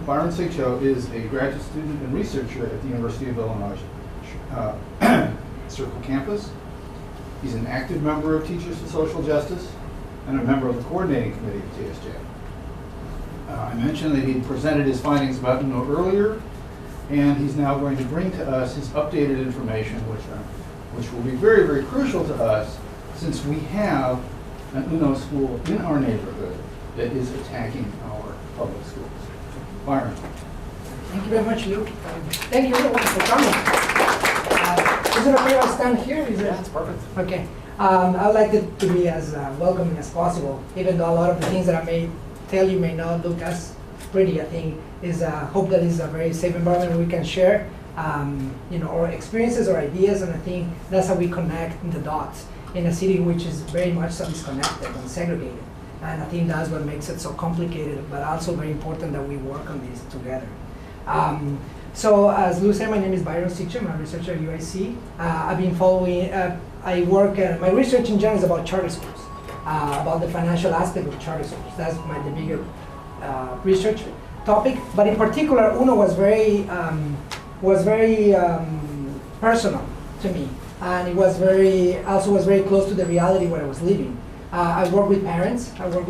Byron Sigcho is a graduate student and researcher at the University of Illinois Circle Campus. He's an active member of Teachers for Social Justice and a member of the coordinating committee of TSJ. I mentioned that he presented his findings about UNO earlier, and he's now going to bring to us his updated information, which will be very, very crucial to us since we have an UNO school in our neighborhood that is attacking our public schools. Byron. Thank you very much, Luke. Thank you everyone for coming. Is it okay if I stand here? Yeah, it's perfect. Okay. I would like it to be as welcoming as possible, even though a lot of the things that I may tell you may not look as pretty. I think is hope that it's a very safe environment where we can share, our experiences or ideas, and I think that's how we connect the dots in a city which is very much so disconnected and segregated. And I think that's what makes it so complicated, but also very important that we work on this together. So as Lou said, my name is Byron Sigcho. I'm a researcher at UIC. I've been following, I work, my research in general is about charter schools, about the financial aspect of charter schools. That's the bigger research topic. But in particular, UNO was very personal to me. And it was also was very close to the reality where I was living. I work with parents. I work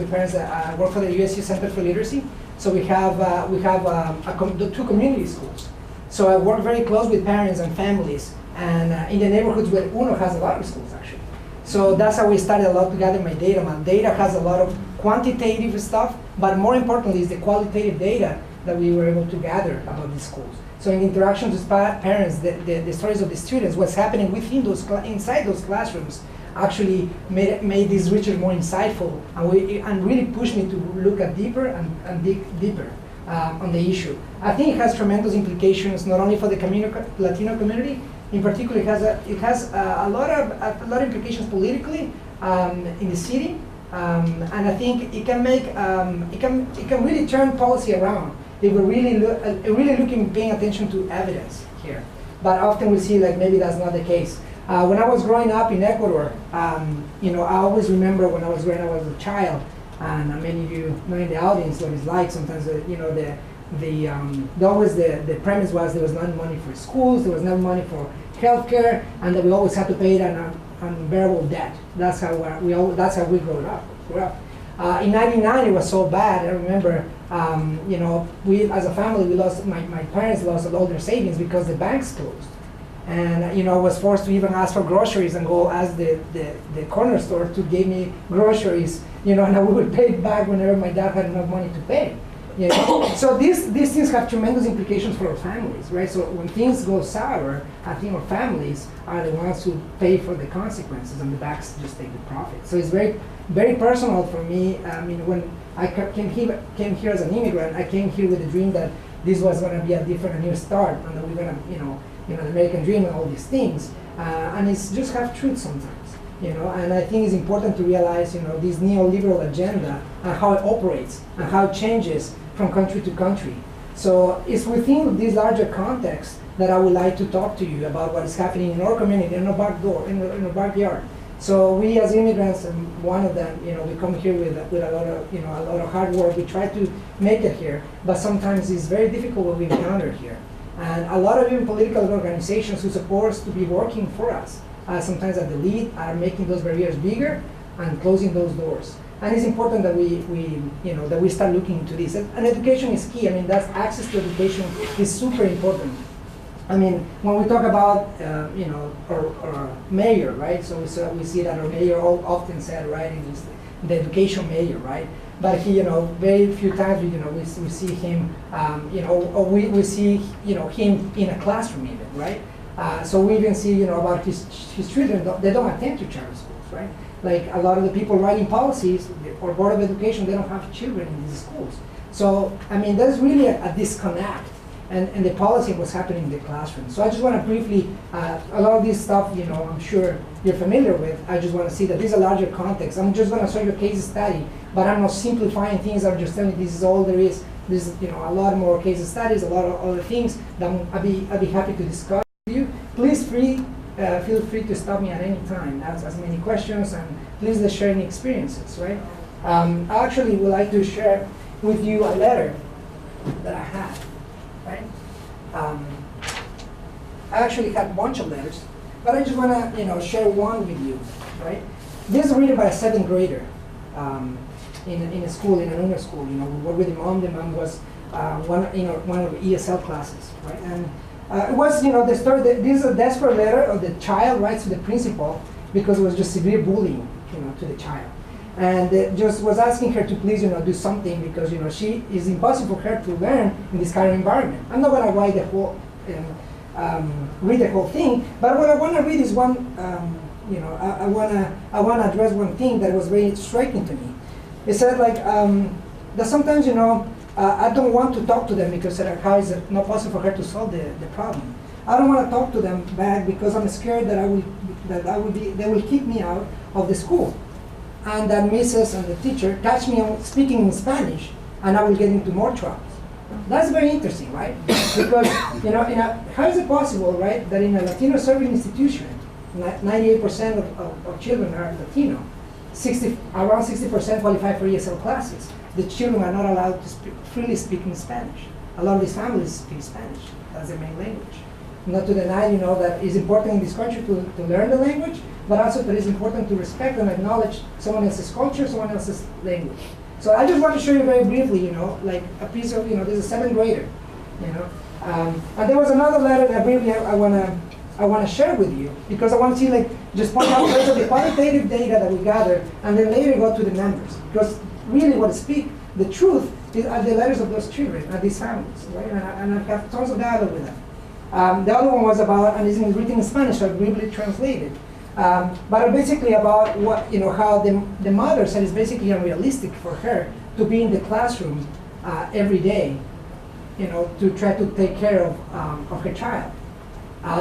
for the USU Center for Literacy. So we have two community schools. So I work very close with parents and families, and in the neighborhoods where UNO has a lot of schools actually. So that's how we started a lot to gather my data. My data has a lot of quantitative stuff, but more importantly is the qualitative data that we were able to gather about these schools. So in interactions with parents, the stories of the students, what's happening within inside those classrooms, actually made this research more insightful, and really pushed me to look at deeper and dig deeper on the issue. I think it has tremendous implications not only for the Latino community. In particular, it has a lot of implications politically in the city, and I think it can make it can really turn policy around. They were really paying attention to evidence here. But often we see like maybe that's not the case. When I was growing up in Ecuador, I always remember when I was growing up as a child, and many of you know in the audience what it's like. Sometimes the premise was there was not money for schools, there was no money for healthcare, and that we always had to pay an unbearable debt. That's how we grew up. In '99, it was so bad. I remember, we as a family, we lost. My parents lost all their savings because the banks closed, and I was forced to even ask for groceries and go ask the corner store to give me groceries. And I would pay it back whenever my dad had enough money to pay. So these things have tremendous implications for our families, right? So when things go sour, I think our families are the ones who pay for the consequences, and the banks just take the profit. So it's very, very personal for me. I mean, when I came here as an immigrant, I came here with a dream that this was going to be a new start, and that we're going to, the American dream and all these things. And it's just half truth sometimes. And I think it's important to realize, this neoliberal agenda and how it operates and how it changes from country to country. So it's within this larger context that I would like to talk to you about what is happening in our community, in our back door, in our backyard. So we as immigrants, and one of them, we come here with a lot of hard work. We try to make it here, but sometimes it's very difficult what we encounter here. And a lot of even political organizations who are supposed to be working for us, sometimes at the lead, are making those barriers bigger and closing those doors. And it's important that we start looking into this. And education is key. I mean, that's access to education is super important. I mean, when we talk about our mayor, right? So we see that our mayor often said, right, he's the education mayor, right? But he, very few times, we see him, or we see, him in a classroom even, right? So we even see, about his children. They don't attend to charter schools, right? Like a lot of the people writing policies or Board of Education, they don't have children in these schools. So I mean, there's really a disconnect, and the policy of what's happening in the classroom. So I just want to briefly, a lot of this stuff, I'm sure you're familiar with. I just want to see that this is a larger context. I'm just going to show you a case study, but I'm not simplifying things. I'm just telling you this is all there is. This is, a lot more case studies, a lot of other things that I'd be happy to discuss with you. Please feel free to stop me at any time, ask as many questions, and please let's share any experiences, right? I actually would like to share with you a letter that I had, right? I actually had a bunch of letters, but I just want to share one with you, right? This is written by a 7th grader in a school, in an honor school. We worked with the mom. The mom was one of the ESL classes, right? And it was, the story. This is a desperate letter of the child writes to the principal because it was just severe bullying, to the child, and just was asking her to please, do something because she is impossible for her to learn in this kind of environment. I'm not going to write the whole, read the whole thing, but what I want to read is one. I want to address one thing that was very striking to me. It said that sometimes I don't want to talk to them because how is it not possible for her to solve the problem. I don't want to talk to them back because I'm scared that they will kick me out of the school, and that Mrs. and the teacher catch me speaking in Spanish, and I will get into more trouble. That's very interesting, right? Because how is it possible, right, that in a Latino serving institution, 98% of children are Latino, around 60% qualify for ESL classes. The children are not allowed to freely speak in Spanish. A lot of these families speak Spanish. That's their main language. Not to deny, that it's important in this country to learn the language, but also that it's important to respect and acknowledge someone else's culture, someone else's language. So I just want to show you very briefly, like a piece of, this is a 7th grader, and there was another letter that briefly I want to share with you because I want to see, just point out first of the qualitative data that we gather, and then later go to the numbers. Because really, what speak the truth are the letters of those children and these families, right? And I have tons of dialogue with them. The other one was about, and it's written in Spanish, so I briefly translated. But basically about what how the mother said it's basically unrealistic for her to be in the classroom every day, to try to take care of her child.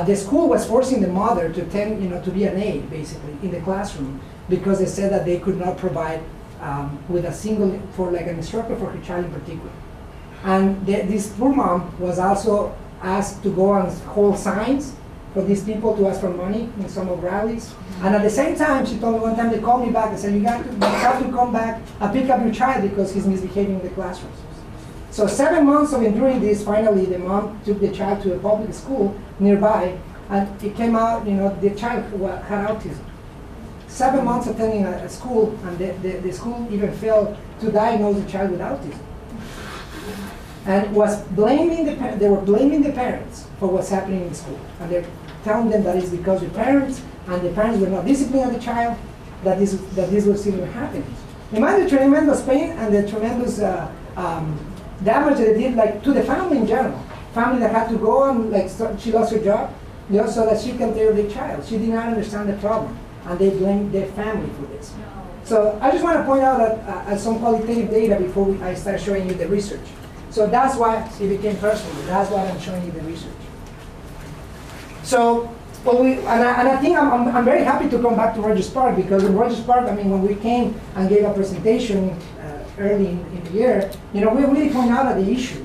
The school was forcing the mother to to be an aide basically in the classroom because they said that they could not provide with a single an instructor for her child in particular. And this poor mom was also asked to go and hold signs for these people to ask for money in some of rallies. And at the same time, she told me one time they called me back and said, you have to come back and pick up your child because he's misbehaving in the classroom. So 7 months of enduring this, finally the mom took the child to a public school nearby, and it came out, the child had autism. 7 months attending a school, and the school even failed to diagnose the child with autism. And they were blaming the parents for what's happening in the school. And they're telling them that it's because the parents were not disciplining the child, that this was even happening. Imagine the tremendous pain and the tremendous damage that it did to the family in general. Family that had to go and she lost her job, so that she can take care of the child. She did not understand the problem, and they blamed their family for this. So I just want to point out that some qualitative data before I start showing you the research. So that's why it became personal. That's why I'm showing you the research. So, I think I'm very happy to come back to Rogers Park because in Rogers Park, when we came and gave a presentation early in the year, we really point out that the issue,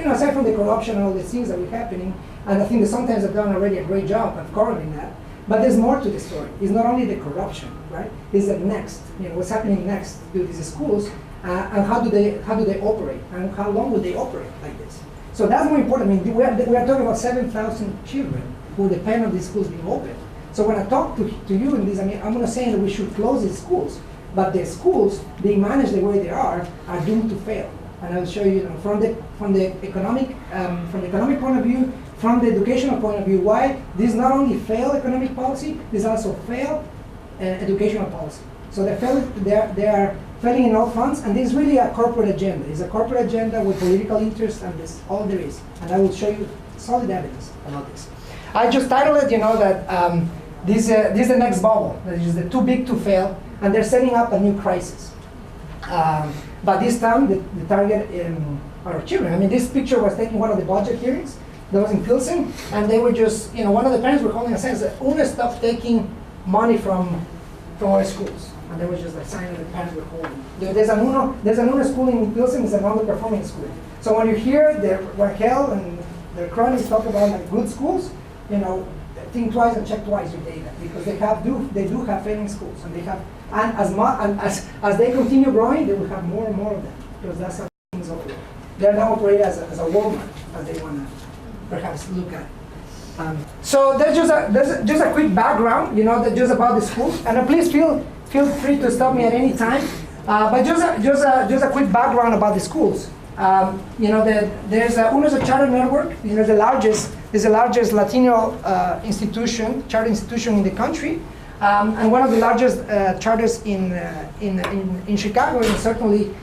aside from the corruption and all the things that were happening, and I think that sometimes I've done already a great job of covering that, but there's more to the story. It's not only the corruption, right? It's the next, what's happening next to these schools, and how do they operate, and how long will they operate like this? So that's more important. We are talking about 7,000 children who depend on these schools being open. So when I talk to you in this, I'm not saying that we should close these schools, but the schools being managed the way they are doomed to fail. And I will show you, from the economic point of view, from the educational point of view, why this not only failed economic policy, this also failed educational policy. So they are failing in all fronts, and this is really a corporate agenda. It's a corporate agenda with political interest, and that's all there is. And I will show you solid evidence about this. I just titled it, that this is the next bubble. That is the too big to fail, and they're setting up a new crisis. But this time, the target are children. This picture was taken one of the budget hearings that was in Pilsen, and they were just, one of the parents were holding a sign that UNA stopped taking money from our schools. And there was just a sign that the parents were holding. There's an UNA school in Pilsen, it's an underperforming school. So when you hear Raquel and their cronies talk about good schools, think twice and check twice your data, because they do have failing schools, and as they continue growing, they will have more and more of them, because that's how things operate. They're now operated as a Walmart, as they want to perhaps look at. So there's just a quick background, just about the school. And please feel free to stop me at any time. But just a quick background about the schools. There's UNO's a charter network. It's the largest Latino charter institution in the country, and one of the largest charters in Chicago, and certainly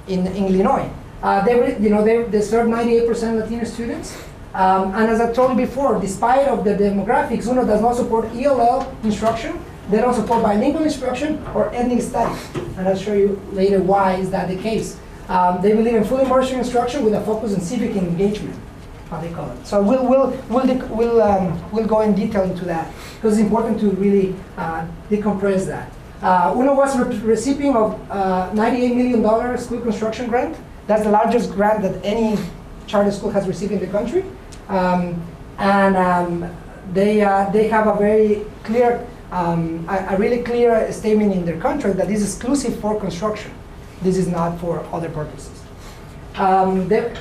in Illinois. They serve 98% Latino students. And as I told you before, despite of the demographics, UNO does not support ELL instruction. They don't support bilingual instruction or ethnic studies. And I'll show you later why is that the case. They believe in full immersion instruction with a focus on civic engagement, how they call it. So we'll go in detail into that because it's important to really decompress that. UNO was recipient of $98 million school construction grant. That's the largest grant that any charter school has received in the country. They have a very clear, a really clear statement in their contract that this is exclusive for construction. This is not for other purposes. In their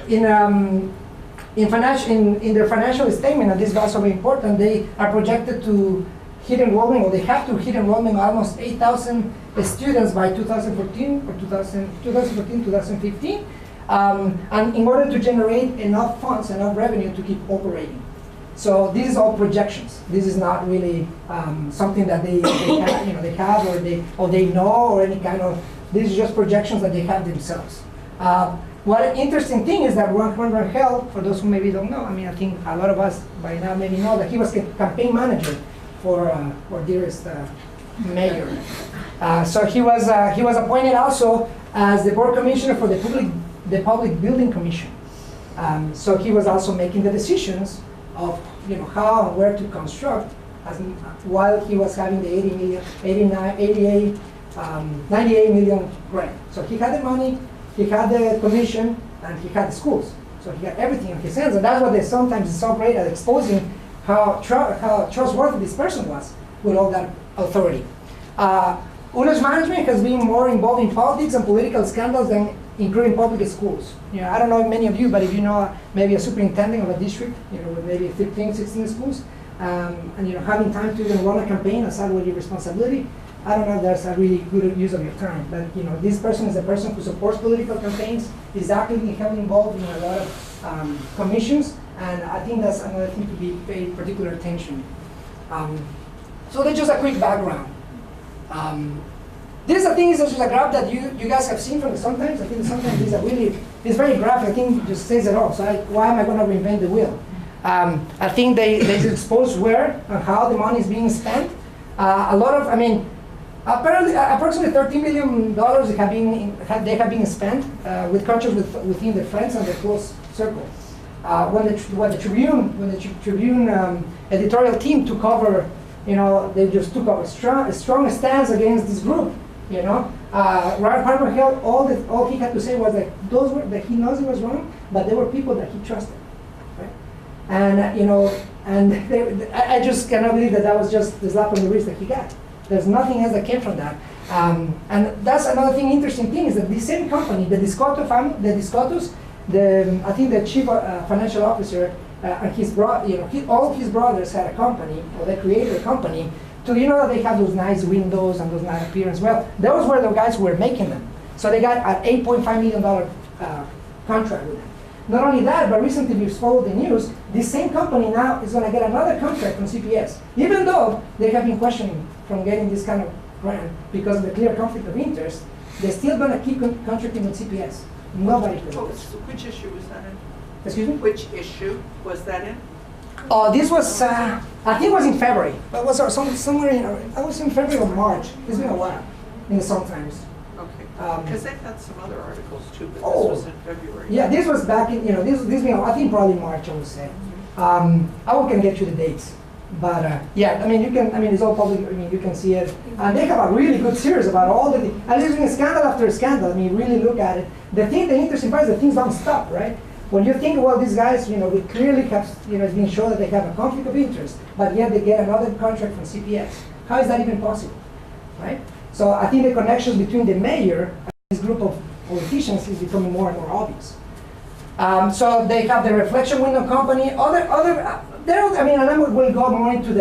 financial statement, and this is also very important, they are projected to hit enrollment, or they have to hit enrollment of almost 8,000 students by 2014 or 2015. And in order to generate enough funds, enough revenue to keep operating. So this is all projections. This is not really something that they have or they know or any kind of. This is just projections that they have themselves. What an interesting thing is that Juan Rangel, for those who maybe don't know, I think a lot of us by now maybe know that he was campaign manager for dearest mayor. So he was appointed also as the board commissioner for the Public Building Commission. So he was also making the decisions of how and where to construct while he was having the 98 million grant. So he had the money, he had the commission, and he had the schools. So he had everything in his hands, and that's what they sometimes is so great at exposing how trustworthy this person was with all that authority. UNO's management has been more involved in politics and political scandals than including public schools. I don't know many of you, but if you know maybe a superintendent of a district, with maybe 15, 16 schools, and having time to even run a campaign aside with your responsibility, I don't know if that's a really good use of your time. But this person is a person who supports political campaigns, is actively heavily involved in a lot of commissions, and I think that's another thing to be paid particular attention. So that's just a quick background. This, I think, is just a graph that you guys have seen from sometimes. I think sometimes it's very graphic. I think it just says it all. So why am I going to reinvent the wheel? I think they expose where and how the money is being spent. Approximately $13 million they have been spent with countries within their friends and their close circle. When the Tribune editorial team took over, they just took up a strong stance against this group. Byron Sigcho, all he had to say was that he knows it was wrong, but there were people that he trusted, right? And I just cannot believe that was just the slap on the wrist that he got. There's nothing else that came from that. And that's another interesting thing is that the same company, the Discotos, I think the chief financial officer and all of his brothers had a company, or they created a company. So that they have those nice windows and those nice appearance. Well, those were the guys who were making them. So they got an $8.5 million contract with them. Not only that, but recently we've followed the news, this same company now is going to get another contract from CPS. Even though they have been questioning from getting this kind of grant because of the clear conflict of interest, they're still going to keep contracting with CPS. Nobody could. Which issue was that in? Excuse me? Which issue was that in? This was, I think it was in February. But it was somewhere I was in February or March. It's been a while in the Sun Times. Okay. Because they've had some other articles too, but Oh. this was in February. Yeah, this was back in, I think probably March, I would say. I can get you the dates. But it's all public, you can see it. And they have a really good series about all the, and there's been scandal after scandal. Really look at it. The interesting part is that things don't stop, right? When you think, well, these guys, we clearly have, it's been shown that they have a conflict of interest, but yet they get another contract from CPS. How is that even possible, right? So I think the connections between the mayor and this group of politicians is becoming more and more obvious. So they have the reflection window company. And I will go more into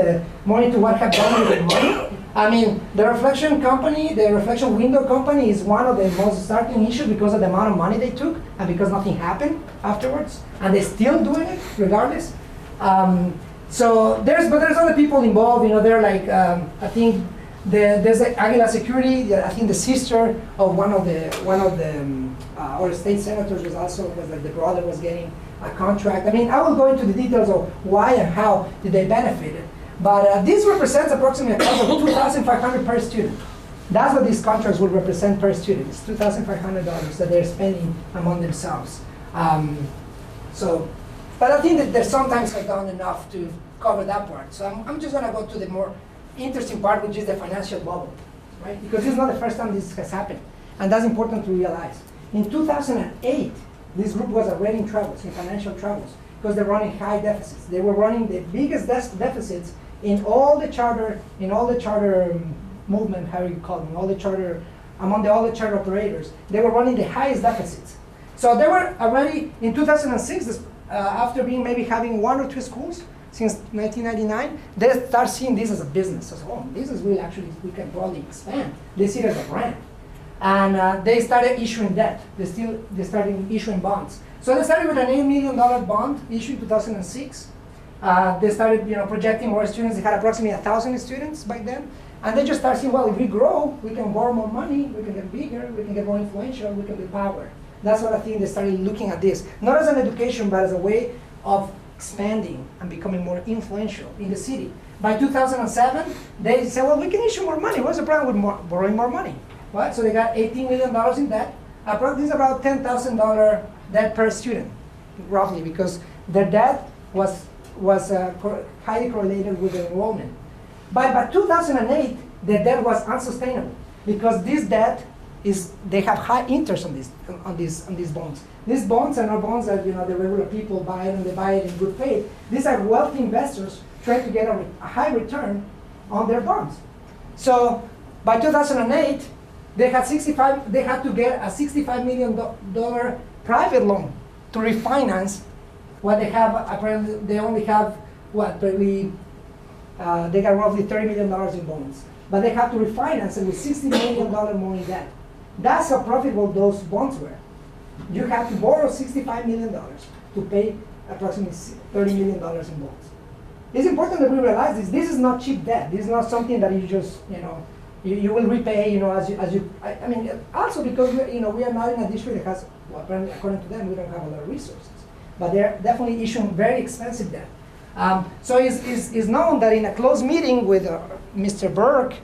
what have done with the money. I mean, the reflection company, the reflection window company, is one of the most starting issues because of the amount of money they took and because nothing happened afterwards, and they're still doing it regardless. But there's other people involved. They're like I think there's like Aguila Security. I think the sister of one of the or state senators was like the brother was getting a contract. I mean, I will go into the details of why and how did they benefit it. But this represents approximately a cost of $2,500 per student. That's what these contracts would represent per student. It's $2,500 that they're spending among themselves. But I think that they sometimes have done enough to cover that part. So I'm just going to go to the more interesting part, which is the financial bubble, right? Because this is not the first time this has happened, and that's important to realize. In 2008, this group was already in troubles, in financial troubles, because they're running high deficits. They were running the biggest deficits in all the charter movement, how you call them, among all the charter operators. They were running the highest deficits. So they were already in 2006, after maybe having one or two schools since 1999, they start seeing this as a business. As this is really we can probably expand. They see it as a brand. And they started issuing debt. They started issuing bonds. So they started with an $8 million bond issued in 2006. They started projecting more students. They had approximately 1,000 students back then. And they just started saying, well, if we grow, we can borrow more money, we can get bigger, we can get more influential, we can get power. That's what I think they started looking at this. Not as an education, but as a way of expanding and becoming more influential in the city. By 2007, they said, well, we can issue more money. What's the problem with borrowing more money? Right? So they got $18 million in debt. This is about $10,000 debt per student, roughly, because their debt was highly correlated with the enrollment. By 2008, the debt was unsustainable because this debt they have high interest on these bonds. These bonds are not bonds that the regular people buy and they buy it in good faith. These are wealthy investors trying to get a high return on their bonds. So by 2008, they had to get a $65 million private loan to refinance what they have. Apparently, they only have they got roughly $30 million in bonds, but they have to refinance it with $60 million more in debt. That's how profitable those bonds were. You have to borrow $65 million to pay approximately $30 million in bonds. It's important that we realize this. This is not cheap debt. This is not something that you just you will repay as you. I mean, also because we are not in a district that has, apparently according to them, we don't have a lot of resources, but they're definitely issuing very expensive debt. So it's known that in a closed meeting with Mr. Burke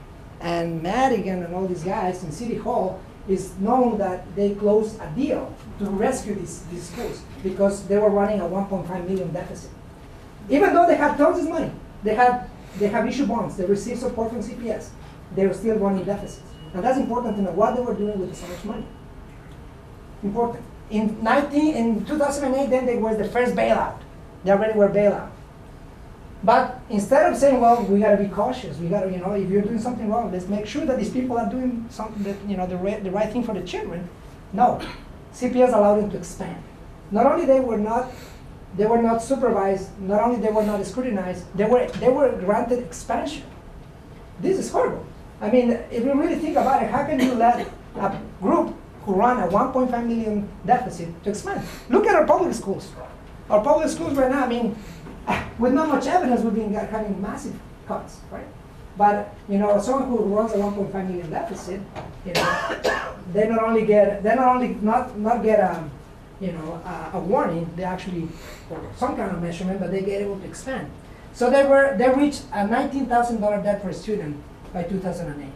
and Madigan and all these guys in City Hall, it's known that they closed a deal to rescue these schools because they were running a $1.5 million deficit. Even though they had tons of money, they have issued bonds, they received support from CPS, they were still running deficits. And that's important to know what they were doing with so much money. Important. In 2008, then there was the first bailout. They already were bailout. But instead of saying, well, we got to be cautious, we got to, if you're doing something wrong, let's make sure that these people are doing something that, the right thing for the children. No, CPS allowed them to expand. Not only they were not supervised, not only they were not scrutinized, they were granted expansion. This is horrible. I mean, if you really think about it, how can you let a group who run a $1.5 million deficit to expand? Look at our public schools. Our public schools right now, I mean, with not much evidence, we've been having massive cuts, right? But someone who runs a 1.5 million deficit, they not only get a warning, they actually or some kind of measurement, but they get able to expand. So they reached a $19,000 debt per student by 2008.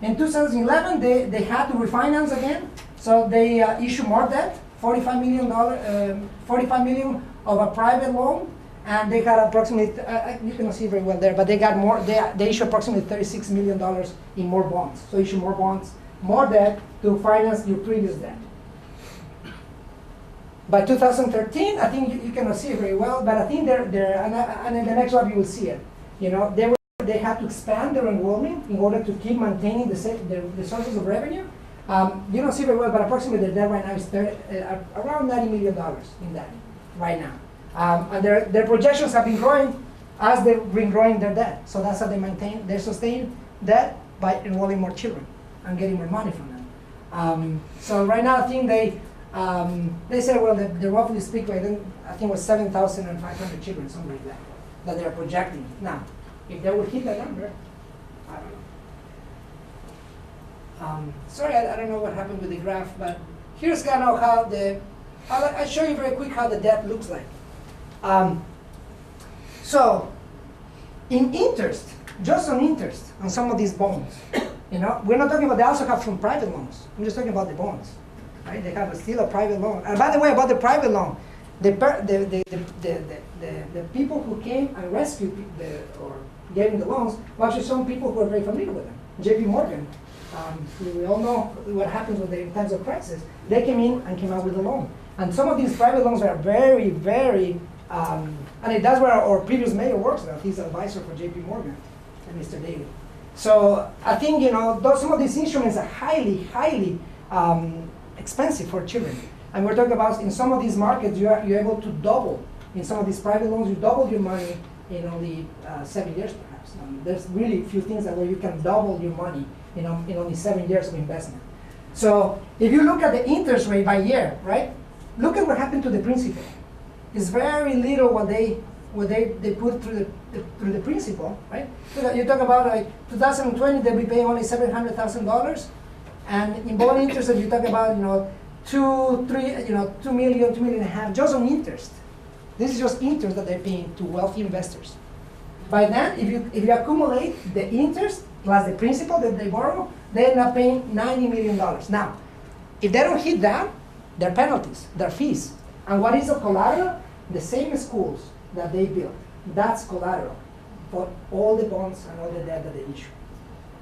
In 2011, they had to refinance again, so they issued more debt, $45 million of a private loan. And they got approximately, you cannot see very well there, but they got more, they issued approximately $36 million in more bonds. So issue more bonds, more debt to finance your previous debt. By 2013, I think you cannot see it very well, but I think and in the next one you will see it. They had to expand their enrollment in order to keep maintaining the sources of revenue. You don't see very well, but approximately their debt right now is around $90 million in debt right now. And their projections have been growing as they've been growing their debt. So that's how they sustain debt by enrolling more children and getting more money from them. So right now, I think they say, well, they roughly speak, I think it was 7,500 children, something like that they're projecting. Now, if they would hit that number, I don't know. Sorry, I don't know what happened with the graph, but here's kind of how I'll show you very quick how the debt looks like. So, in interest, just on interest on some of these bonds, we're not talking about, they also have some private loans. I'm just talking about the bonds, right? They have still a private loan. And by the way, about the private loan, the people who came and rescued or gave them the loans were actually some people who are very familiar with them. JP Morgan, we all know what happens with in times of crisis. They came in and came out with a loan. And some of these private loans are very, very, and that's where our previous mayor works now. He's an advisor for JP Morgan, and Mr. Daly. So I think, some of these instruments are highly, highly expensive for children. And we're talking about in some of these markets, you're able to double. In some of these private loans, you double your money in only 7 years, perhaps. There's really few things where you can double your money in only 7 years of investment. So if you look at the interest rate by year, right? Look at what happened to the principal. It's very little what they put through the principal, right? So you talk about 2020, they'll be paying only $700,000, and in bond interest, you talk about 2 million, 2.5 million just on interest. This is just interest that they're paying to wealthy investors. By then, if you accumulate the interest plus the principal that they borrow, they end up paying $90 million. Now, if they don't hit that, there are penalties, there are fees. And what is the collateral? The same schools that they built. That's collateral for all the bonds and all the debt that they issue.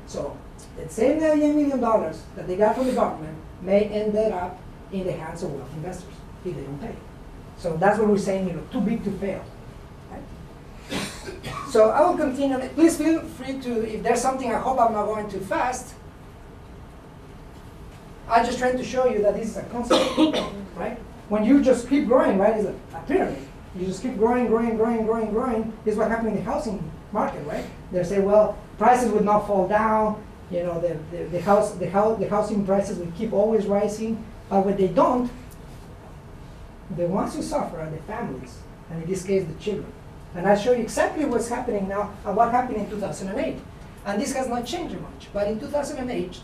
So the same $90 million that they got from the government may end up in the hands of wealthy investors if they don't pay. So that's what we're saying, too big to fail. Right? So I will continue. Please feel free to, if there's something, I hope I'm not going too fast. I'm just trying to show you that this is a concept, right? When you just keep growing, right, it's a pyramid. You just keep growing. This is what happened in the housing market, right? They say, well, prices would not fall down. The housing prices will keep always rising. But when they don't, the ones who suffer are the families, and in this case, the children. And I'll show you exactly what's happening now and what happened in 2008. And this has not changed much. But in 2008,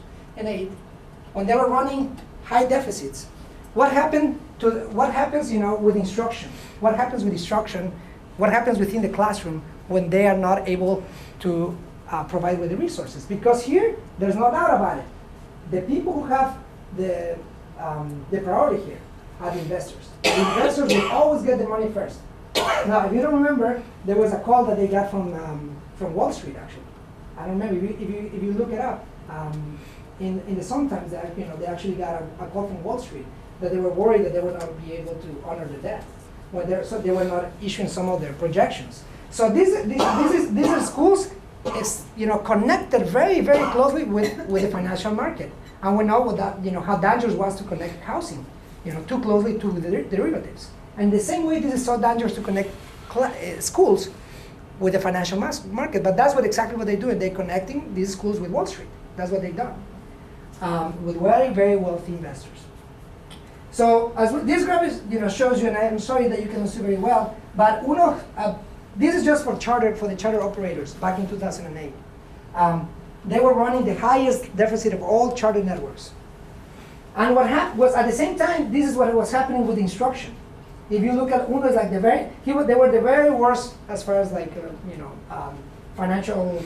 when they were running high deficits, what happens with instruction? What happens with instruction? What happens within the classroom when they are not able to provide with the resources? Because here, there's no doubt about it. The people who have the priority here are the investors. The investors will always get the money first. Now, if you don't remember, there was a call that they got from Wall Street, actually. I don't remember. If you look it up, in the Sun-Times, they actually got a call from Wall Street that they were worried that they would not be able to honor the debt. So they were not issuing some of their projections. So these are schools connected very, very closely with the financial market. And we know how dangerous it was to connect housing, too closely to the derivatives. And the same way, this is so dangerous to connect schools with the financial market. But that's exactly what they do. They're connecting these schools with Wall Street. That's what they've done with very, very wealthy investors. So this graph shows you, and I'm sorry that you cannot see very well, but this is just for the charter operators back in 2008. They were running the highest deficit of all charter networks. And what happened was, at the same time, this is what was happening with instruction. If you look at UNO, like they were the very worst as far as financial,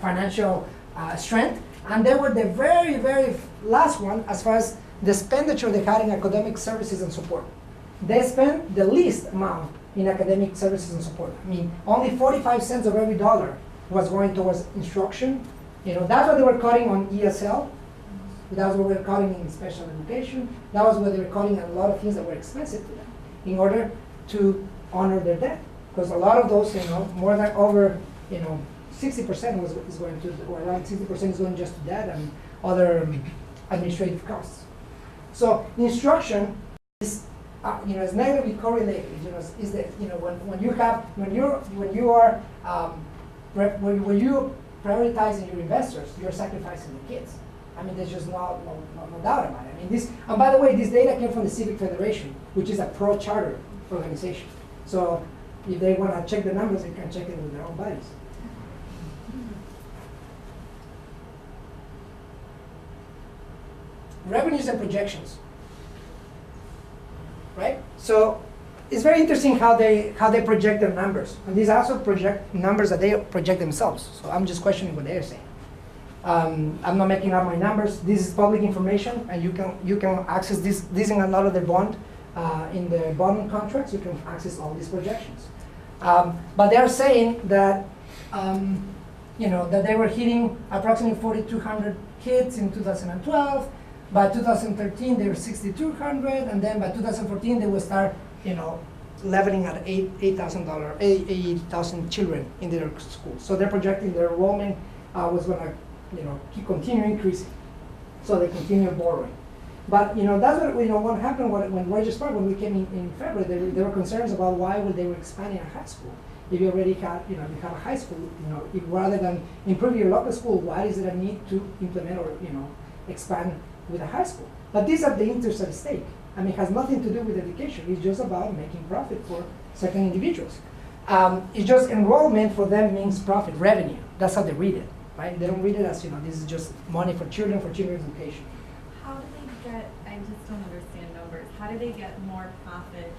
financial strength, and they were the very, very last one as far as the expenditure they had in academic services and support. They spent the least amount in academic services and support. I mean, only 45 cents of every dollar was going towards instruction. That's what they were cutting on ESL. That was what they were cutting in special education. That was what they were cutting on a lot of things that were expensive to them in order to honor their debt. Because a lot of those, more than over, 60% is going to, or around 60% is going just to that and other administrative costs. So instruction is, is negatively correlated. Is that when you're prioritizing your investors, you're sacrificing the kids. I mean, there's just no doubt about it. I mean, this, and by the way, this data came from the Civic Federation, which is a pro-charter organization. So if they want to check the numbers, they can check it with their own bodies. Revenues and projections, right? So it's very interesting how they project their numbers, and these also project numbers that they project themselves. So I'm just questioning what they're saying. I'm not making up my numbers. This is public information, and you can access this in another the bond in the bond contracts. You can access all these projections, but they're saying that that they were hitting approximately 4,200 kids in 2012. By 2013, they were 6,200, and then by 2014, they will start, leveling at 8,000 children in their schools. So they're projecting their enrollment was going to, keep continuing increasing. So they continue borrowing. But that's what happened when Rogers Park, when we came in February, there were concerns about why they were expanding a high school. If you already have, you have a high school, if rather than improve your local school, why is there a need to implement or expand with a high school? But these are the interests at stake. I mean, it has nothing to do with education. It's just about making profit for certain individuals. It's just enrollment for them means profit, revenue. That's how they read it, right? They don't read it as, this is just money for children's education. How do they get, I just don't understand numbers, how do they get more profit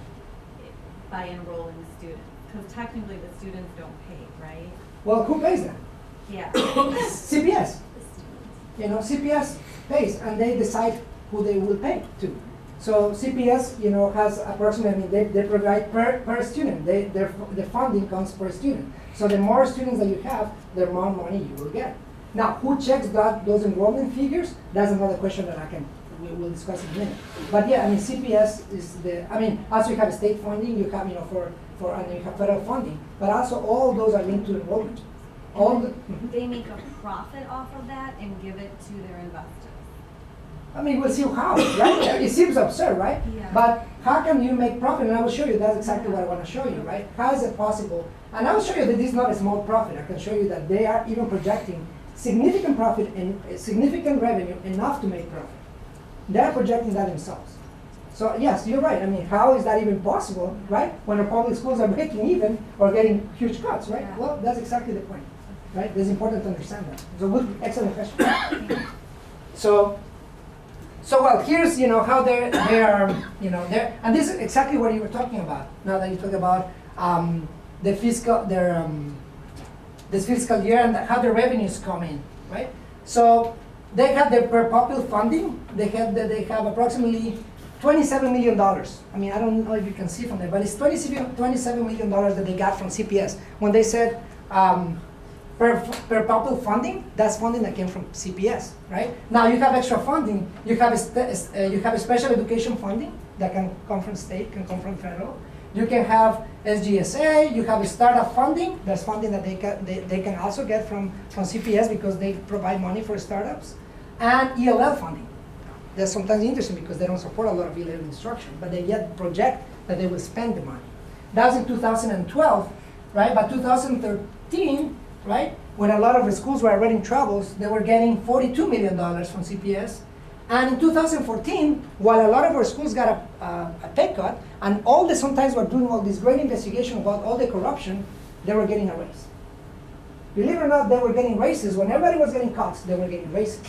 by enrolling students? Because technically the students don't pay, right? Well, who pays them? Yeah. CPS. CPS pays, and they decide who they will pay to. So CPS, has approximately, they provide per student. The funding comes per student. So the more students that you have, the more money you will get. Now, who checks those enrollment figures? That's another question that we'll discuss in a minute. But yeah, I mean, CPS is also you have state funding, you have, and you have federal funding, but also all those are linked to enrollment. They make a profit off of that and give it to their investors. I mean, we'll see how, right? It seems absurd, right? Yeah. But how can you make profit? And I will show you, that's exactly what I want to show you, right? How is it possible? And I will show you that this is not a small profit. I can show you that they are even projecting significant profit and significant revenue enough to make profit. They're projecting that themselves. So yes, you're right. I mean, how is that even possible, right? When our public schools are breaking even or getting huge cuts, right? Yeah. Well, that's exactly the point, right? It's important to understand that. So good, excellent question. So well, here's how they are, and this is exactly what you were talking about. Now that you talk about this fiscal year and how the revenues come in, right? So they have their per pupil funding. They have approximately $27 million. I mean, I don't know if you can see from there, but it's $27 million that they got from CPS. When they said per pupil funding, that's funding that came from CPS, right? Now you have extra funding. You have a special education funding that can come from state, can come from federal. You can have SGSA. You have a startup funding. That's funding that they can also get from CPS because they provide money for startups, and ELL funding. That's sometimes interesting because they don't support a lot of ELL instruction, but they yet project that they will spend the money. That was in 2012, right? By 2013, right, when a lot of the schools were already in troubles, they were getting $42 million from CPS. And in 2014, while a lot of our schools got a pay cut, and sometimes were doing all this great investigation about all the corruption, they were getting a raise. Believe it or not, they were getting raises. When everybody was getting cuts, they were getting raises,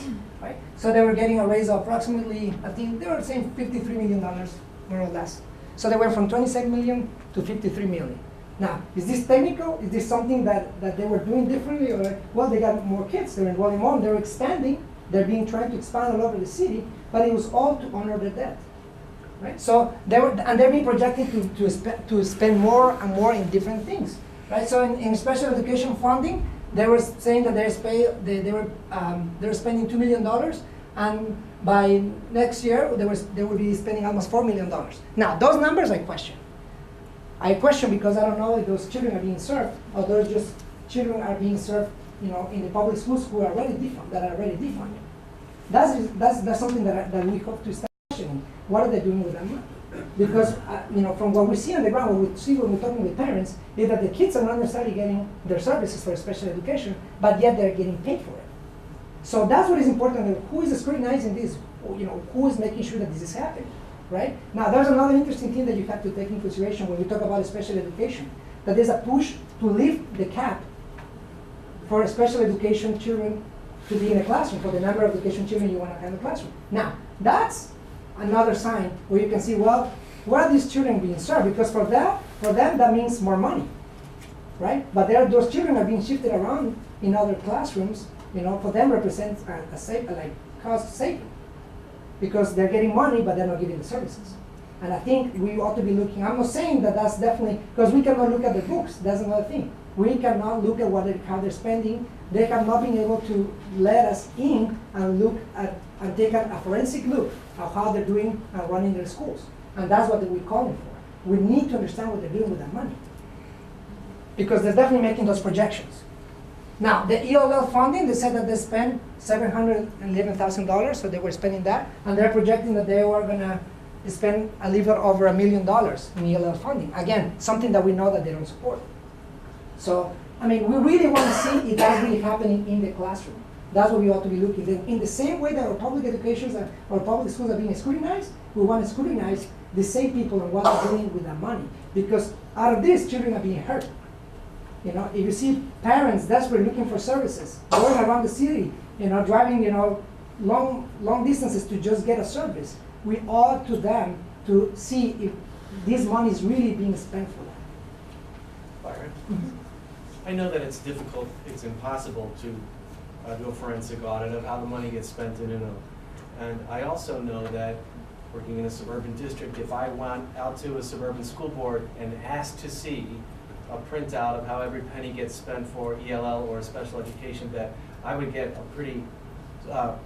right? So they were getting a raise of approximately, I think they were saying $53 million, more or less. So they went from 27 million to 53 million. Now, is this technical? Is this something that they were doing differently? Or, well, they got more kids, they're enrolling more, they're expanding, they're trying to expand all over the city, but it was all to honor the debt, right? So they're being projected to spend more and more in different things, right? So in special education funding, they were saying that they were spending $2 million, and by next year they will be spending almost $4 million. Now those numbers I question. I question because I don't know if those children are being served or they're just children are being served, you know, in the public schools who are already defunded, that are already defunded. That's something that we hope to start questioning. What are they doing with that money? Because, you know, from what we see on the ground, what we see when we're talking with parents, is that the kids are not necessarily getting their services for special education, but yet they're getting paid for it. So that's what is important. Who is scrutinizing this? You know, who is making sure that this is happening, right? Now, there's another interesting thing that you have to take into consideration when we talk about special education, that there's a push to lift the cap for special education children to be in a classroom, for the number of education children you want to have in a classroom. Now, that's another sign where you can see, well, where are these children being served? Because for them, that means more money, right? But those children are being shifted around in other classrooms, you know, for them represents like cost saving. Because they're getting money, but they're not getting the services. And I think we ought to be looking, I'm not saying that that's definitely, because we cannot look at the books, that's another thing. We cannot look at how they're spending. They have not been able to let us in and look at, and take a forensic look at how they're doing and running their schools. And that's what we're calling for. We need to understand what they're doing with that money. Because they're definitely making those projections. Now, the ELL funding, they said that they spent $711,000, so they were spending that, and they're projecting that they were gonna spend a little over $1 million in ELL funding. Again, something that we know that they don't support. So, I mean, we really want to see if that's really happening in the classroom. That's what we ought to be looking at. In the same way that our public educations and our public schools are being scrutinized, we want to scrutinize the same people and what they're doing with that money. Because out of this, children are being hurt. You know, if you see parents desperately looking for services, going around the city, you know, driving, you know, long distances to just get a service, we owe to them to see if this money is really being spent for them. Byron? I know that it's difficult, it's impossible to do a forensic audit of how the money gets spent in and out. And I also know that working in a suburban district, if I went out to a suburban school board and asked to see a printout of how every penny gets spent for ELL or special education, that I would get a pretty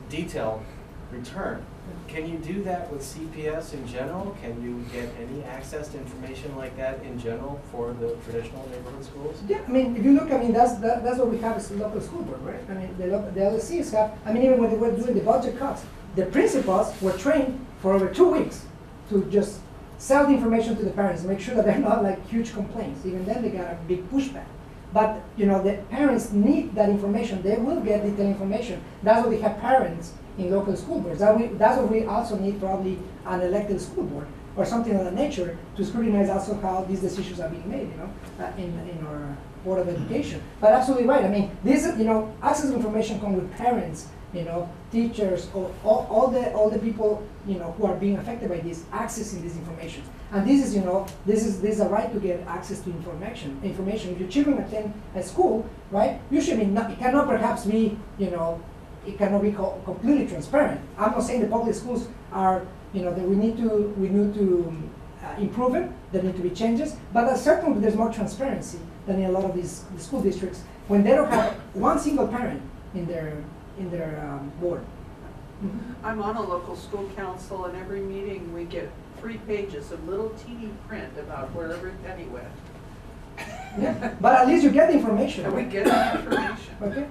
detailed return. Can you do that with CPS in general? Can you get any access to information like that in general for the traditional neighborhood schools? Yeah, I mean, if you look, I mean, that's what we have as a local school board, right? I mean, the LSCs have, I mean, even when they were doing the budget cuts, the principals were trained for over 2 weeks to just sell the information to the parents, make sure that they're not like huge complaints. Even then, they got a big pushback. But, you know, the parents need that information. They will get detailed information. That's why we have parents in local school boards. That's what we also need, probably an elected school board or something of that nature, to scrutinize also how these decisions are being made, you know, in our Board of Education. But absolutely right. I mean, this is, you know, access to information comes with parents, you know, teachers, all the people, you know, who are being affected by this, accessing this information. And this is, you know, this is a right to get access to information. If your children attend a school, right, usually it cannot perhaps be, you know, it cannot be completely transparent. I'm not saying the public schools are, you know, that we need to improve it. There need to be changes, but certainly there's more transparency than in a lot of the school districts when they don't have one single parent in their board. Mm-hmm. I'm on a local school council, and every meeting we get 3 pages of little teeny print about where every penny went. Yeah, but at least you get the information. And we get the information. Okay.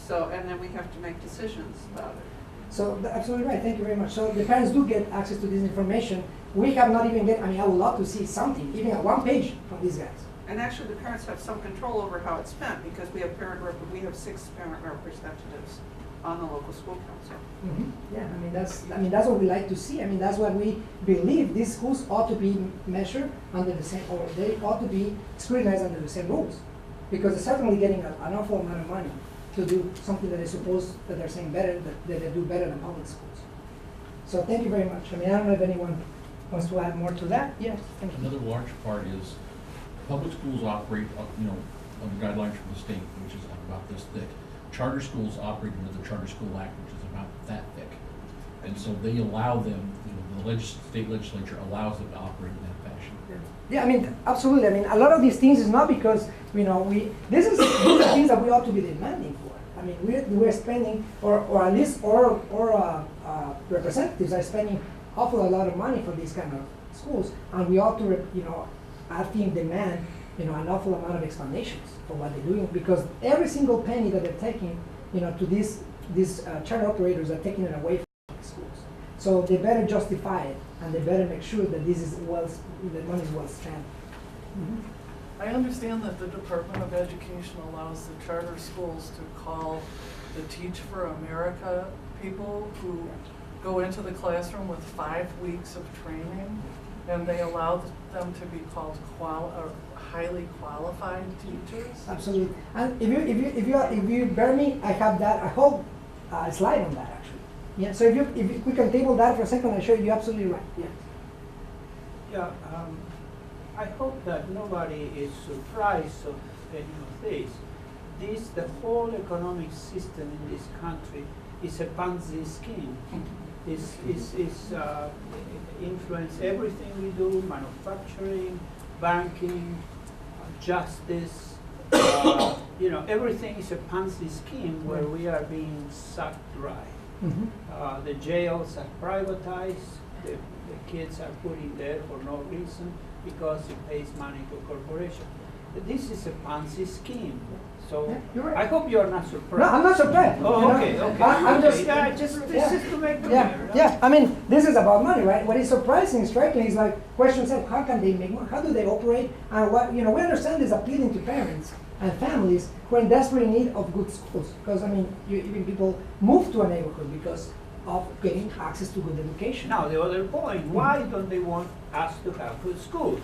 So, and then we have to make decisions about it. So absolutely right. Thank you very much. So the parents do get access to this information. We have not even I mean, I would love to see something, even a 1 page from these guys. And actually, the parents have some control over how it's spent, because we have we have 6 parent representatives on the local school council. Mm-hmm. Yeah, I mean that's what we like to see. I mean, that's what we believe these schools ought to be measured under the same, or they ought to be scrutinized under the same rules, because they're certainly getting an awful amount of money to do something that they suppose that they're saying better, that they do better than public schools. So thank you very much. I mean, I don't know if anyone wants to add more to that. Yes, thank you. Another large part is public schools operate, you know, under guidelines from the state, which is about this thick. Charter schools operate under the Charter School Act, which is about that thick. And so they allow them, you know, the state legislature allows them to operate in that fashion. Yeah, I mean, absolutely. I mean, a lot of these things is not because, you know, these are things that we ought to be demanding for. I mean, we're spending, or at least, representatives are spending awful a lot of money for these kind of schools, and we ought to, you know, I think, demand an awful amount of explanations for what they're doing, because every single penny that they're taking, to these charter operators are taking it away from the schools. So they better justify it, and they better make sure that the money is well spent. I understand that the Department of Education allows the charter schools to call the Teach for America people who go into the classroom with 5 weeks of training, and they allow them to be called highly qualified teachers. Absolutely. And if you bear me, I have that. I hope a slide on that actually. Yeah. So if we can table that for a second, I show you. You're absolutely right. Yeah. Yeah, I hope that nobody is surprised of any of this. The whole economic system in this country is a Ponzi scheme. It's influence everything we do: manufacturing, banking, justice. Everything is a Ponzi scheme where we are being sucked dry. The jails are privatized. The kids are put in there for no reason because it pays money to a corporation. This is a Ponzi scheme. So Yeah, you're right. I hope you're not surprised. No, I'm not surprised. Oh, okay. I'm just. This is to make clear. Yeah. I mean, this is about money, right? What is surprising, striking, is like questions like, how can they make money? How do they operate? And what we understand is appealing to parents and families who are in desperate need of good schools. Because even people move to a neighborhood because of getting access to good education. Now the other point: why don't they want us to have good schools?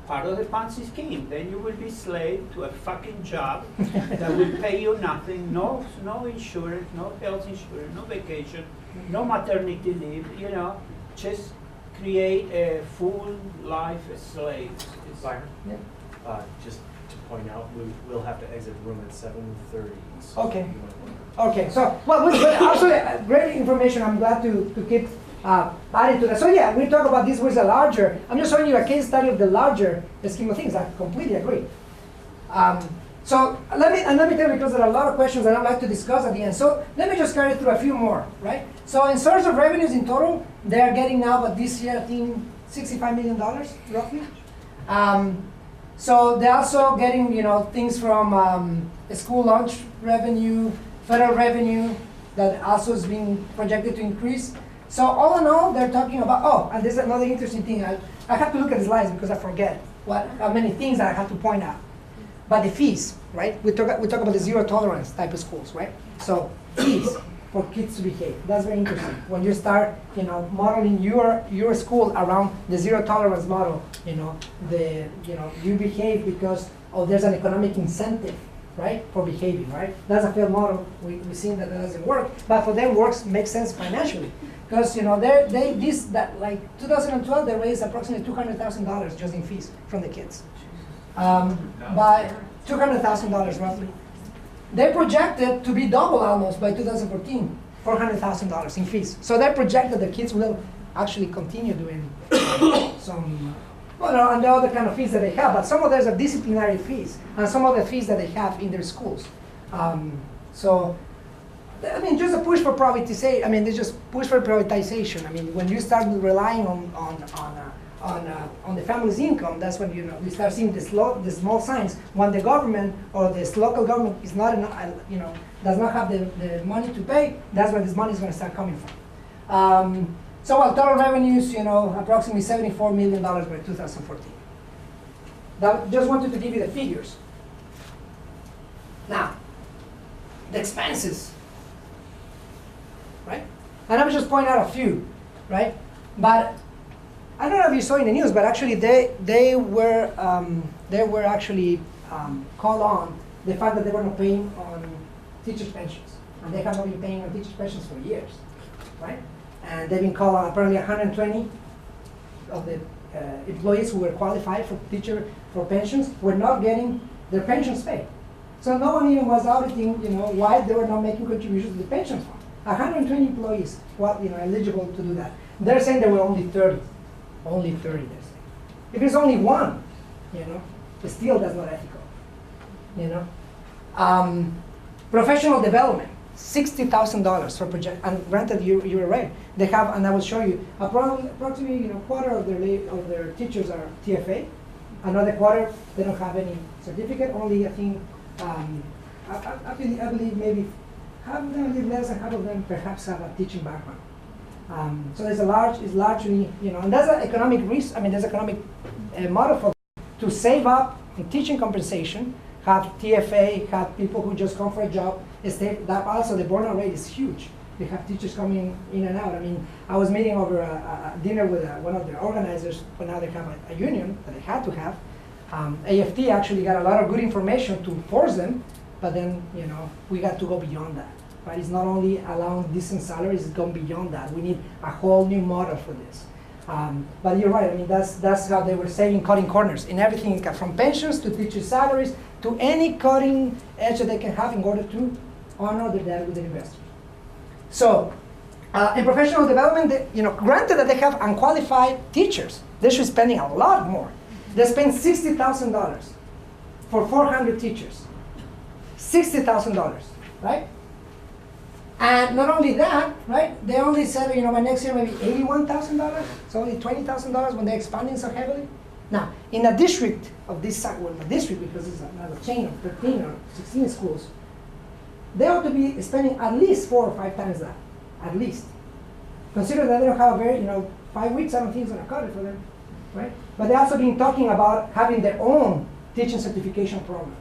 Part of the Ponzi scheme. Then you will be slave to a fucking job that will pay you nothing, no insurance, no health insurance, no vacation, no maternity leave. Just create a full life slave. Byron? Yeah. Just to point out, we'll have to exit the room at 7:30. So Okay. you might wanna- Okay, so, but absolutely great information. I'm glad to keep adding to that. So yeah, we talk about this with a larger, I'm just showing you a case study of the larger scheme of things. I completely agree. So let me tell you, because there are a lot of questions that I'd like to discuss at the end. So let me just carry through a few more, right? So in source of revenues in total, they are getting now, but this year, I think, $65 million, roughly. So they're also getting, things from school lunch revenue, federal revenue that also is being projected to increase. So all in all, they're talking about, and there's another interesting thing. I have to look at the slides because I forget how many things I have to point out. But the fees, right? We talk about the zero tolerance type of schools, right? So fees for kids to behave. That's very interesting. When you start, modeling your school around the zero tolerance model, you behave because there's an economic incentive, right, for behaving, right? That's a failed model. We've seen that doesn't work, but for them makes sense financially, because 2012 they raised approximately $200,000 just in fees from the kids, by $200,000 roughly. They projected to be double almost by 2014, $400,000 in fees. So they projected the kids will actually continue doing some. And the other kind of fees that they have, but some of those are disciplinary fees, and some of the fees that they have in their schools. Just a push for privatization. They just push for privatization. When you start relying on the family's income, that's when we start seeing the small signs. When the government or this local government is not does not have the money to pay, that's where this money is going to start coming from. So total revenues, approximately $74 million by 2014. Just wanted to give you the figures. Now, the expenses, right? And I will just point out a few, right? But I don't know if you saw in the news, but actually they were actually called on the fact that they were not paying on teachers' pensions, and they have not been paying on teachers' pensions for years, right? And they've been called on. Apparently 120 of the employees who were qualified for pensions were not getting their pensions paid. So no one even was auditing, why they were not making contributions to the pension fund. 120 employees, eligible to do that. They're saying there were only 30. Only 30, they're saying. If it's only one, still that's not ethical. Professional development. $60,000 for project, and granted, you were right. They have, and I will show you, approximately quarter of their teachers are TFA, Another quarter, they don't have any certificate, only I think, I believe maybe half of them, a little less than half of them perhaps have a teaching background. So there's it's largely, and that's an economic risk, there's economic model for to save up in teaching compensation, have TFA, have people who just come for a job, that also the burnout rate is huge. They have teachers coming in and out. I was meeting over a dinner with one of the organizers, but now they have a union that they had to have. AFT actually got a lot of good information to force them, but then, we got to go beyond that. Right? It's not only allowing decent salaries, it's going beyond that. We need a whole new model for this. But you're right, that's how they were saying cutting corners in everything from pensions to teachers' salaries to any cutting edge that they can have in order to honor the debt with the investors. So, in professional development, granted that they have unqualified teachers, they should be spending a lot more. They spend $60,000 for 400 teachers. $60,000, right? And not only that, right? They only said, by next year maybe $81,000. So only $20,000 when they're expanding so heavily. Now, in a district of this size, a district because it's a chain of 13 or 16 schools, they ought to be spending at least 4 or 5 times that, at least. Consider that they don't have a very, 5 weeks, I don't think it's going to cut it for them, right? But they also been talking about having their own teaching certification program,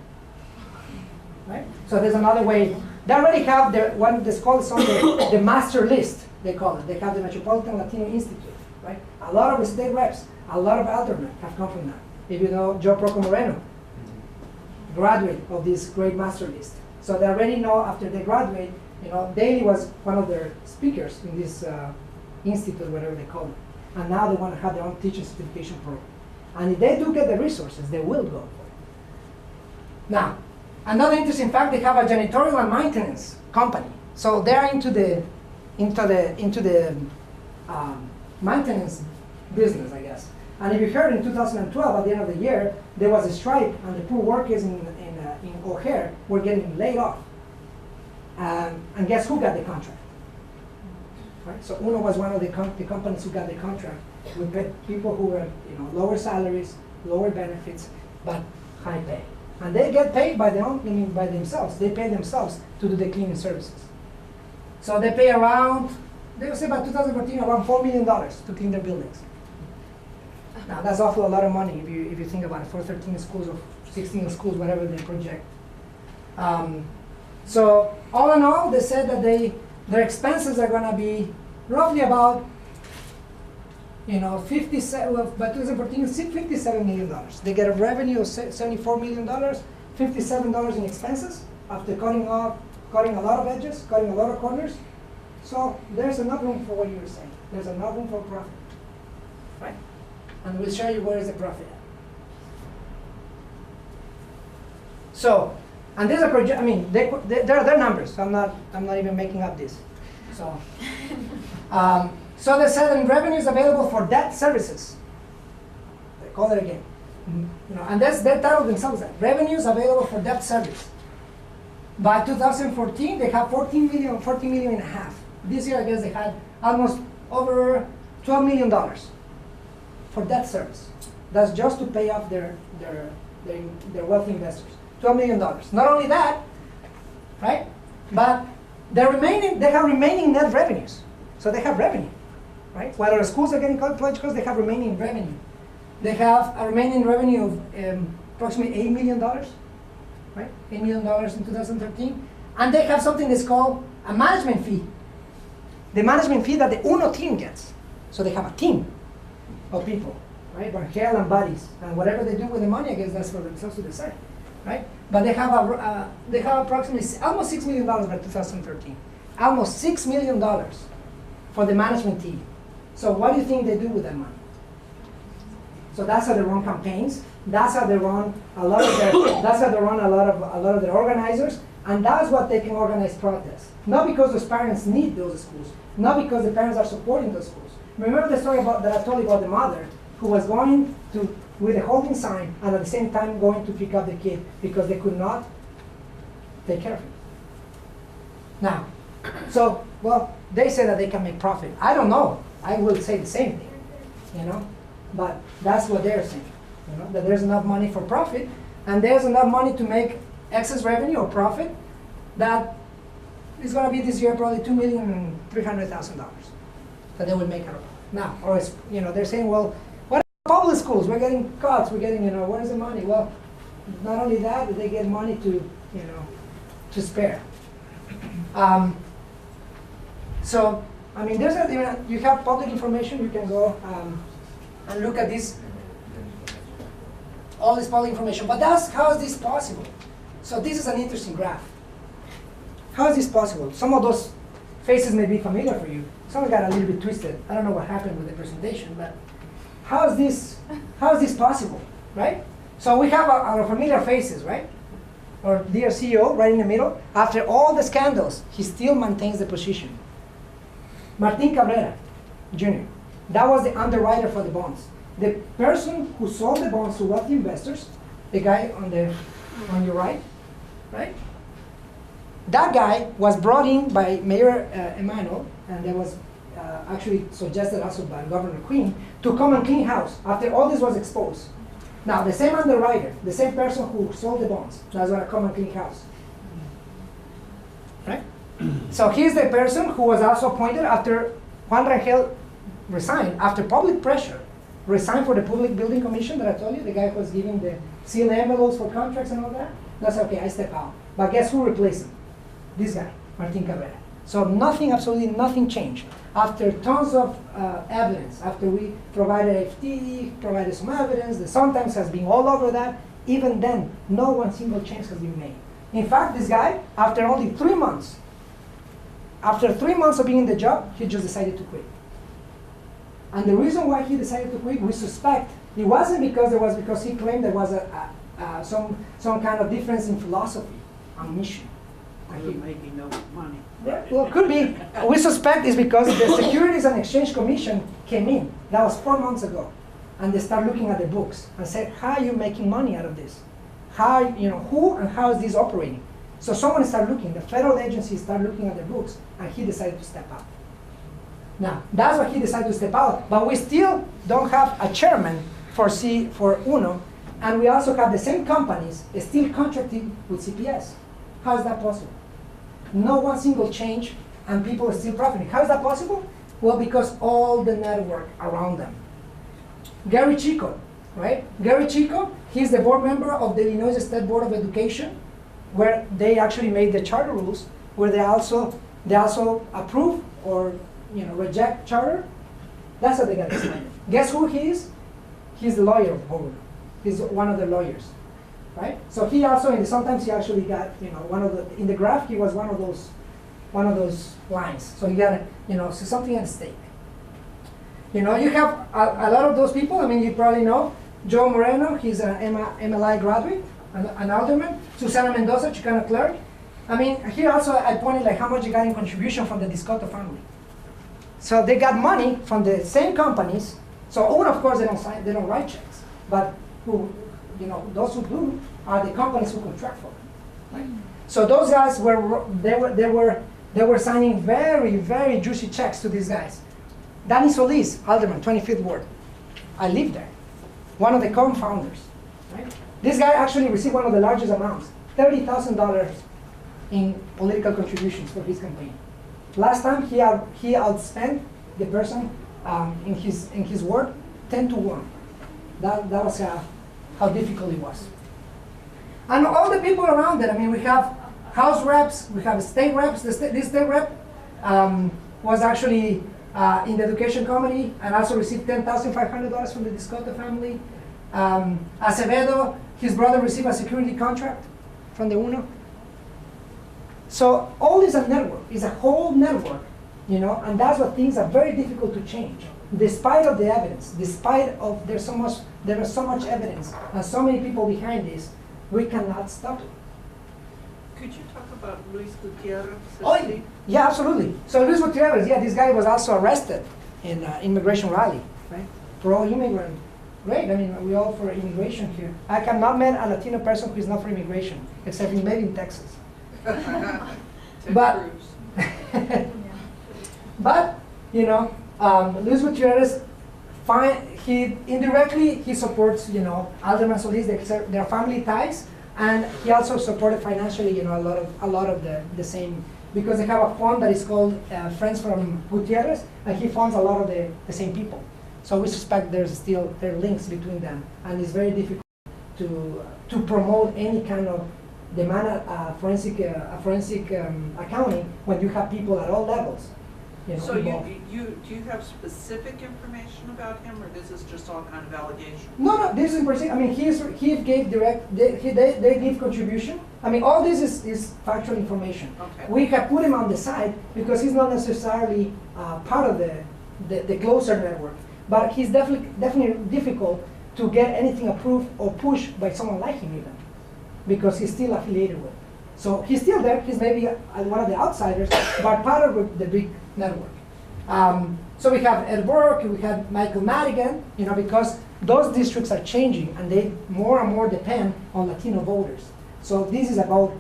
right? So there's another way. They already have what the school is on the master list, they call it. They have the Metropolitan Latino Institute, right? A lot of the state reps, a lot of aldermen have come from that. If you know Joe Proco Moreno, graduate of this great master list. So they already know after they graduate, Daley was one of their speakers in this institute, whatever they call it. And now they want to have their own teaching certification program. And if they do get the resources, they will go for it. Now, another interesting fact, they have a janitorial and maintenance company. So they're into the maintenance business, I guess. And if you heard in 2012, at the end of the year, there was a strike, and the poor workers in O'Hare were getting laid off. And guess who got the contract? Right? So UNO was one of the companies who got the contract with people who were lower salaries, lower benefits, but high pay. And they get paid by themselves. They pay themselves to do the cleaning services. So they pay around, they would say by 2014, around $4 million to clean their buildings. Now that's awful a lot of money if you think about it, for 13 schools or 16 schools, whatever they project. So all in all, they said that their expenses are going to be roughly about, by 2014, $57 million. They get a revenue of $74 million, $57 in expenses after cutting a lot of edges, cutting a lot of corners. So there's enough room for what you were saying. There's enough room for profit, right? And we'll show you where is the profit at. So, and these are they're numbers. So I'm not even making up this. So, so they said in revenues available for debt services. They call it again. And they titled themselves that revenues available for debt service. By 2014, they have 14 million and a half. This year, I guess they had almost over $12 million for debt service. That's just to pay off their wealthy investors. $12 million. Not only that, right? But they have remaining net revenues. So they have revenue, right? While our schools are getting college costs, they have remaining revenue. They have a remaining revenue of approximately $8 million, right? $8 million in 2013. And they have something that's called a management fee. The management fee that the UNO team gets. So they have a team of people, right? Hell and buddies. And whatever they do with the money, I guess that's for themselves to decide, right? But they have approximately almost $6 million by 2013. Almost $6 million for the management team. So what do you think they do with that money? So that's how they run campaigns. That's how they run a lot of their organizers, and that's what they can organize protests. Not because those parents need those schools, not because the parents are supporting those schools. Remember the story that I told you about the mother who was going with a holding sign and at the same time going to pick up the kid because they could not take care of him. Now, so, they say that they can make profit. I don't know. I will say the same thing, but that's what they're saying. You know, that there's enough money for profit, and there's enough money to make excess revenue or profit that is going to be this year probably $2,300,000 that they will make out of it. Now, or it's, you know, they're saying, well, what about public schools? We're getting cuts. We're getting, you know, where's the money? Well, not only that, but they get money to, you know, to spare. So, I mean, there's a, you have public information. You can go and look at this, all this public information. But how is this possible? So this is an interesting graph. How is this possible? Some of those faces may be familiar for you. Some got a little bit twisted. I don't know what happened with the presentation, but how is this possible, right? So we have our familiar faces, right? Our dear CEO right in the middle. After all the scandals, he still maintains the position. Martin Cabrera, Jr. That was the underwriter for the bonds. The person who sold the bonds to wealthy investors, the guy on your right, right? That guy was brought in by Mayor Emanuel, and that was actually suggested also by Governor Quinn, to come and clean house after all this was exposed. Now, the same underwriter, the same person who sold the bonds, that's going to come and clean house. Right? So he's the person who was also appointed after Juan Rangel resigned, after public pressure, resigned for the Public Building Commission that I told you, the guy who was giving the sealed envelopes for contracts and all that. That's okay, I step out. But guess who replaced him? This guy, Martin Cabrera. So nothing, absolutely nothing changed. After tons of evidence, after we provided FT, provided some evidence, the Sun Times has been all over that, even then, no one single change has been made. In fact, this guy, after only 3 months, after 3 months of being in the job, he just decided to quit. And the reason why he decided to quit, we suspect, it wasn't because he claimed there was some kind of difference in philosophy and mission. We're making no money. Well, it could be. We suspect it's because the Securities and Exchange Commission came in. That was 4 months ago. And they start looking at the books and said, how are you making money out of this? How, you know, who and how is this operating? So someone started looking, the federal agency started looking at the books, and he decided to step out. Now, that's why he decided to step out, but we still don't have a chairman for UNO, and we also have the same companies still contracting with CPS. How is that possible? No one single change, and people are still profiting. How is that possible? Well, because all the network around them. Gary Chico, right? Gary Chico, he's the board member of the Illinois State Board of Education, where they actually made the charter rules, where they also approve or, you know, reject charter. That's how they got decided. Guess who he is? He's the lawyer of Howard. He's one of the lawyers, right? So he also, sometimes he actually got, you know, in the graph, he was one of those lines. So he got, you know, so something at stake. You know, you have a lot of those people. I mean, you probably know Joe Moreno. He's an MLI graduate, an alderman. Susana Mendoza, Chicano clerk. I mean, here also I pointed like how much they got in contribution from the Discotto family. So they got money from the same companies. So UNO, of course, they don't write checks, but who, you know, those who do are the companies who contract for them, right? So those guys were signing very, very juicy checks to these guys. Danny Solis, alderman, 25th ward. I live there. One of the co-founders, right? This guy actually received one of the largest amounts, $30,000 in political contributions for his campaign. Last time he outspent the person in his ward 10-1. That was how difficult it was. And all the people around it. I mean, we have House reps, we have state reps. This state rep was actually in the education committee and also received $10,500 from the Discotto family. Acevedo, his brother received a security contract from the UNO. So all is a network, it's a whole network, you know, and that's what things are very difficult to change. Despite of the evidence, despite of there is so much evidence and so many people behind this, we cannot stop it. Could you talk about Luis Gutierrez? Oh, yeah, absolutely. So Luis Gutierrez, yeah, this guy was also arrested in immigration rally, right? Pro-immigrant. Great, I mean, we all for immigration here. I have not met a Latino person who is not for immigration, except maybe in Texas. But, but, you know, Luis Gutierrez he indirectly he supports, you know, Alderman Solis, their family ties, and he also supported financially, you know, a lot of the same, because they have a fund that is called Friends from Gutierrez, and he funds a lot of the same people. So we suspect there are links between them, and it's very difficult to promote any kind of demand forensic accounting when you have people at all levels. You know, So involved. do you have specific information about him, or this is just all kind of allegation? No, this is in person. I mean, he gave they give contribution. I mean, all this is factual information. Okay. We have put him on the side because he's not necessarily part of the closer network, but he's definitely difficult to get anything approved or pushed by someone like him even, because he's still affiliated with. So he's still there. He's maybe one of the outsiders, but part of the big network. So we have Ed Burke, we have Michael Madigan, you know, because those districts are changing and they more and more depend on Latino voters. So this is about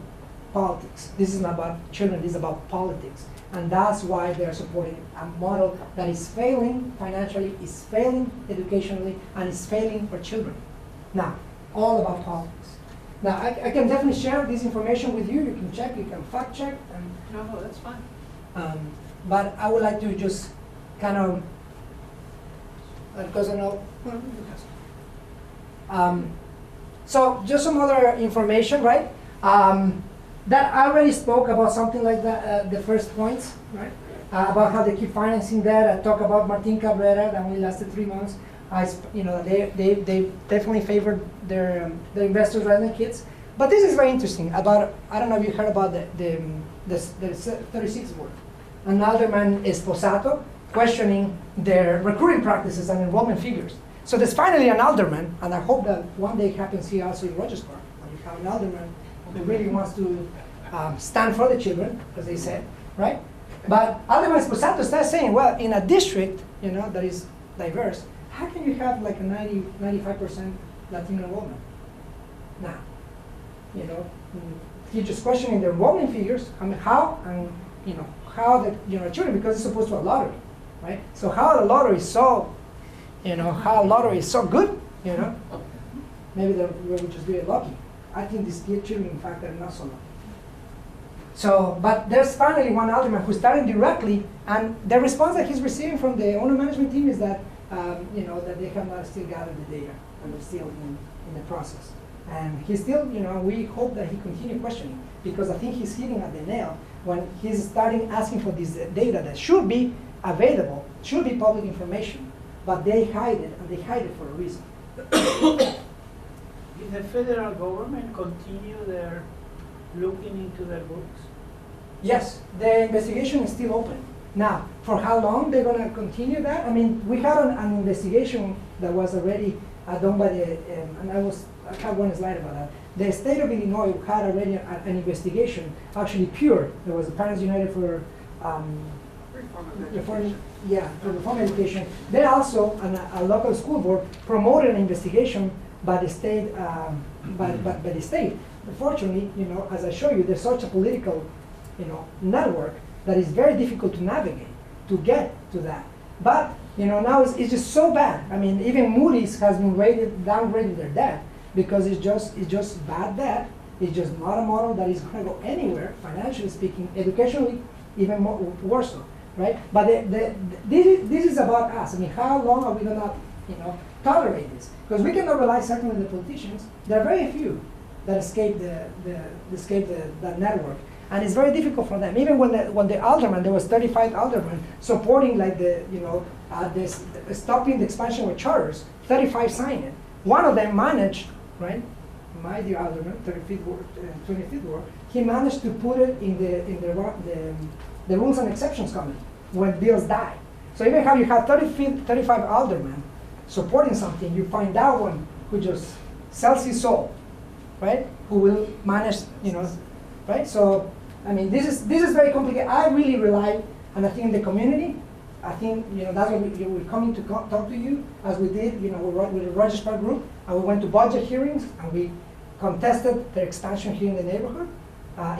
politics. This is not about children, this is about politics. And that's why they're supporting a model that is failing financially, is failing educationally, and is failing for children. Now, all about politics. Now, I can definitely share this information with you. You can check, you can fact check. No, that's fine. But I would like to just kind of, because I know, so just some other information, right? That I already spoke about something like that, the first points, right? About how they keep financing that. I talk about Martin Cabrera, that only lasted 3 months. You know, they definitely favored their investors rather than kids. But this is very interesting. About, I don't know if you heard about the 36th board. An alderman Esposato questioning their recruiting practices and enrollment figures. So there's finally an alderman, and I hope that one day happens here also in Rogers Park, when you have an alderman who really wants to stand for the children, as they said, right? But Alderman Esposato starts saying, well, in a district, you know, that is diverse, how can you have like a 95% Latino enrollment? Now, you know, he's just questioning the enrollment figures. I mean, how, and you know, how the children, because it's supposed to be a lottery, right? So how the lottery is so, you know, how lottery is so good, you know? Maybe they were just very lucky. I think these children, in fact, are not so lucky. So, but there's finally one alderman who's starting directly, and the response that he's receiving from the owner management team is that, you know, that they have not still gathered the data, and they're still in the process. And he's still, you know, we hope that he continue questioning, because I think he's hitting at the nail when he's starting asking for this data that should be available, should be public information, but they hide it, and they hide it for a reason. Did the federal government continue their looking into their books? Yes, the investigation is still open. Now, for how long they're going to continue that? I mean, we had an investigation that was already done by the, and I have one slide about that. The state of Illinois had already an investigation, actually pure. There was the Parents United for reform education. They also, a local school board, promoted an investigation by the state, by the state. Unfortunately, you know, as I show you, there's such a political, you know, network that is very difficult to navigate, to get to that. But, you know, now it's just so bad. I mean, even Moody's has been downgraded their debt because it's just bad debt. It's just not a model that is going to go anywhere, financially speaking, educationally, even more worse so, right? But this is about us. I mean, how long are we going to, you know, tolerate this? Because we cannot rely certainly on the politicians. There are very few that escape that network, and it's very difficult for them. Even when the alderman, there was 35 aldermen supporting like stopping the expansion with charters. 35 signed it. One of them managed, right? My dear alderman, 25th ward, he managed to put it in the Rules and Exceptions Committee when bills die. So even how you have 35 aldermen supporting something, you find that one who just sells his soul, right? Who will manage, you know, right? So, I mean, this is very complicated. I really rely on, I think, the community. I think, you know, that's why we're coming to talk to you, as we did, you know, with the Rogers Park group, and we went to budget hearings, and we contested the expansion here in the neighborhood.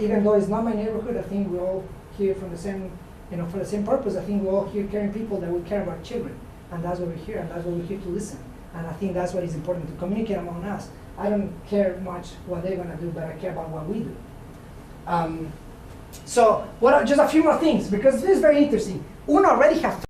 Even though it's not my neighborhood, I think we're all here from the same, you know, for the same purpose. I think we're all here caring people that will care about children. and that's what we're here, and that's what we're here to listen. And I think that's what is important to communicate among us. I don't care much what they're gonna do, but I care about what we do. So, just a few more things, because this is very interesting. UNO already have